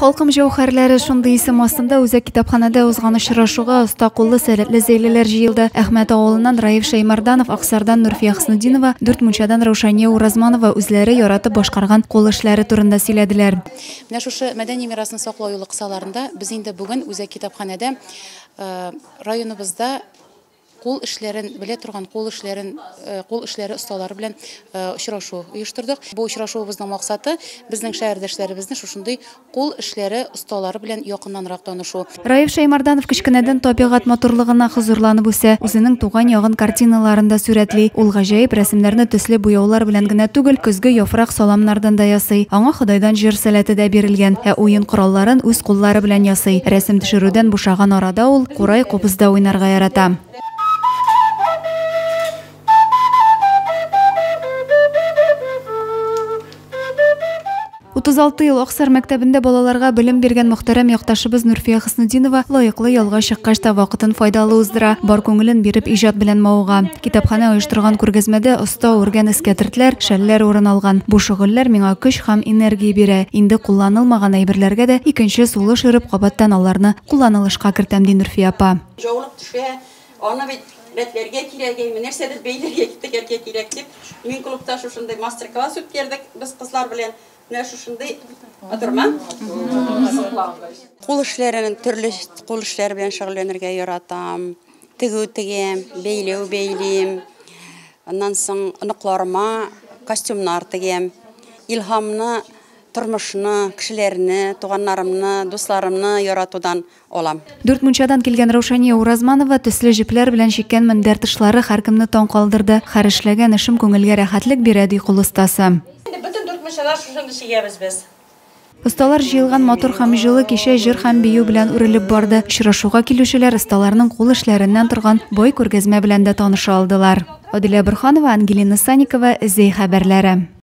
Халкым җәүһәрләре шундый исем астында үзәк китапханәдә узган очрашуга оста куллы сәләтле зәйлеләр җыелды. Әхмәт авылыннан Раиф Шәймарданов, Аксардан Нурфия Хөснетдинова, Дүрт Мунчадан Раушания Уразманова үзләре яратып башкарган кул эшләре турында сөйләделәр. Менә шушы мәдәни мирасны саклау юлы кысаларында без инде бүген үзәк китапханәдә районыбызда кул эшләрен белә торган кул эшләре осталары белән очрашу оештырдык. Бу очрашуыбызның максаты безнең шәһәрдәшләребезне шушындый кул эшләре осталары белән якыннанрак танышу. Раиф Шәймарданов кичкенәдән табигать матурлыгына хозурланып үсә, үзенең туган ягын картиналарында сүрәтли. Ул гаҗәеп рәсемнәрне төсле буяулар белән генә түгел, көзге яфрак саламнардан да ясый. Аңа Ходайдан җир сәләте дә бирелгән. Уен коралларын үз куллары белән ясый. Рәсем төшерүдән бушаган арада ул курай кубызда уйнарга ярата. 36 ел Аксар мәктәбендә балаларга белем биргән мөхтәрәм якташыбыз Нурфия Хөснетдинова лаеклы ялга чыккач та вакытын файдалы уздыра, бар күңелен биреп иҗат белән мавыга. Китапханә оештырган күргәзмәдә оста үргән эскәтертләр, шәлләр урын алган. Бу шөгыльләр миңа көч һәм энергия бирә. Инде кулланылмаган әйберләргә дә икенче сулыш өреп кабаттан аларны кулланылышка кертәм ди Нурфия апа. Җаулык төшә, аны бит рәтләргә кирәк, нәрсәдер бәйләргә китәргә кирәк дип, мин клубта шушындай мастер-класс үткәрдек без кызлар белән. Шушындай атырма. Кул эшләренең төрле кул эшләре белән шөгыльләнергә яратам. Тегү тегәм, бәйләү бәйлим. Аннан соң оныкларыма костюмнар тегәм. Илһамны, тормышны, кешеләрне, туганнарымны, дусларымны яратудан алам. Дүрт Мунчадан килгән Раушания Уразманова төсле җипләр белән чиккән мендәр тышлары һәркемне таң калдырды. Һәр эшләгән эшем күңелгә рәхәтлек бирә ди кул остасы. Осталар җыелган матур һәм җылы кичә җыр һәм бию белән үрелеп барды. Очрашуга килүчеләр осталарның кул эшләреннән торган бай күргәзмә белән дә таныша алдылар. Адилә Борһанова, Ангелина Санникова, Зей хәбәрләре.